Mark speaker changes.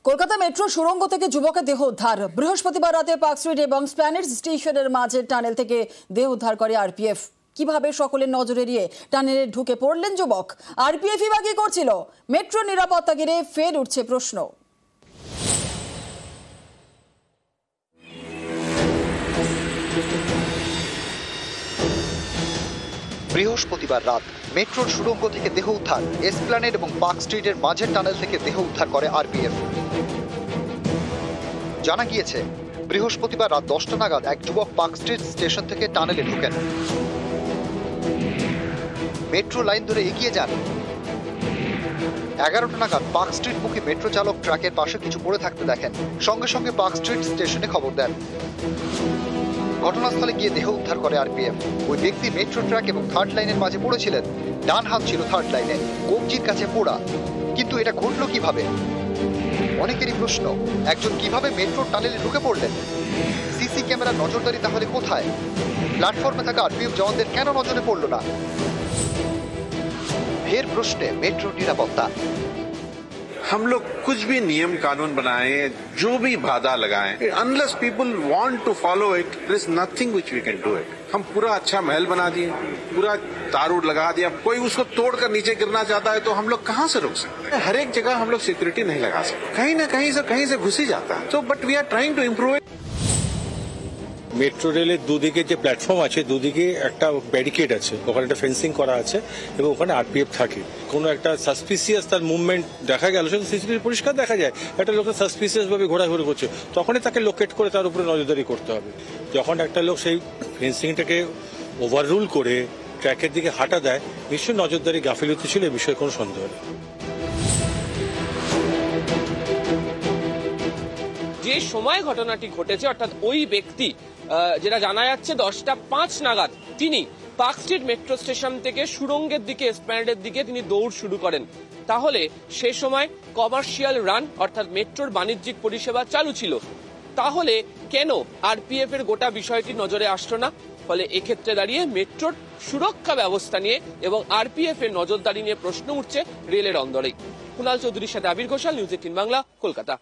Speaker 1: Kolkata metro সুড়ঙ্গ থেকে যুবকের দেহ উদ্ধার। বৃহস্পতিবার রাতে পার্ক স্ট্রিট এবং স্প্ল্যানেড স্টেশনের মাঝের টানেল থেকে দেহ উদ্ধার করে আরপিএফ। কিভাবে সকলের নজর এড়িয়ে টানেলে ঢুকে পড়লেন যুবক? আরপিএফই বা কি করছিল? মেট্রো নিরাপত্তা ঘিরে ফের উঠছে প্রশ্ন।
Speaker 2: বৃহস্পতিবার রাত মেট্রোর সুড়ঙ্গ থেকে দেহ উদ্ধার। এসপ্ল্যানেড এবং পার্ক স্ট্রিটের মাঝের টানেল থেকে দেহ উদ্ধার করে আরপিএফ। জানা গিয়েছে, বৃহস্পতিবার রাত 10টা নাগাদ এক যুবক পার্ক স্ট্রিট স্টেশন থেকে টানেলে ঢোকেন। মেট্রো লাইন ধরে এগিয়ে যান। 11টা নাগাদ পার্ক স্ট্রিট মুখী মেট্রো চালক ট্র্যাকের পাশে কিছু পড়ে থাকতে দেখেন। সঙ্গে সঙ্গে পার্ক স্ট্রিট স্টেশনে খবর দেন। ঘটনাস্থলে গিয়ে দেহ উদ্ধার করে আরপিএফ। ওই ব্যক্তি মেট্রো ট্র্যাক এবং থার্ড লাইনের মাঝে পড়েছিলেন। ডান হাত ছিল থার্ড লাইনে, কবজির কাছে পোড়া। কিন্তু এটা ঘটল কিভাবে? অনেকেরই প্রশ্ন, একজন কিভাবে মেট্রোর টানেলে ঢুকে পড়লেন? সিসি ক্যামেরার নজরদারি তাহলে কোথায়? প্ল্যাটফর্মে থাকা আরপিএফ জওয়ানদের কেন নজরে পড়ল না? ফের প্রশ্নে মেট্রো নিরাপত্তা।
Speaker 3: हम लोग कुछ भी नियम कानून बनाए, जो भी बाधा लगाएं, unless people want to follow it, there is nothing which we can do it. हम पूरा अच्छा महल बना दिए, पूरा तार लगा दिया, कोई उसको तोड़कर नीचे गिरना चाहता है तो हम लोग कहां से रोक सकते हैं? हर एक जगह हम लोग सिक्योरिटी नहीं लगा सकते, कहीं ना कहीं से घुस ही जाता है। तो but we are trying to improve it.
Speaker 4: Metro রেলের দুদিকে যে প্ল্যাটফর্ম আছে, দুদিকে একটা ব্যারিকেড আছে, ওখানে একটা ফেন্সিং করা আছে এবং ওখানে আরপিএফ থাকে। কোনো একটা সাসপিসিয়াস তার মুভমেন্ট দেখা গেল, সেটা সিসিটিভি পরিষ্কার দেখা যায়, একটা লোক সাসপিসিয়াস ভাবে ঘোরাঘুরি করছে, তখনই তাকে লোকেট করে তার উপরে নজরদারি করতে হবে। যখন একটা লোক সেই ফেন্সিংটাকে ওভাররুল করে ট্র্যাকের দিকে হাঁটা দেয়, নিশ্চয়ই নজরদারি গাফিলতি ছিল, এ বিষয়ে কোনো সন্দেহ নেই।
Speaker 5: যে সময় ঘটনাটি ঘটেছে, অর্থাৎ ওই ব্যক্তি, যেটা জানা যাচ্ছে 10টা 5 নাগাদ তিনি পার্ক স্ট্রিট মেট্রো স্টেশন থেকে সুড়ঙ্গের দিকে, এসপ্ল্যানেডের দিকে তিনি দৌড় শুরু করেন। তাহলে সে সময় কমার্শিয়াল রান অর্থাৎ মেট্রোর বাণিজ্যিক পরিষেবা চালু ছিল। তাহলে কেন আরপিএফ এর গোটা বিষয়টি নজরে আসলো না? ফলে এক্ষেত্রে দাঁড়িয়ে মেট্রোর সুরক্ষা ব্যবস্থা নিয়ে এবং আরপিএফ এর নজরদারি নিয়ে প্রশ্ন উঠছে রেলের অন্দরেই। কুণাল চৌধুরীর সাথে আবির ঘোষাল, নিউজ 18 বাংলা, কলকাতা।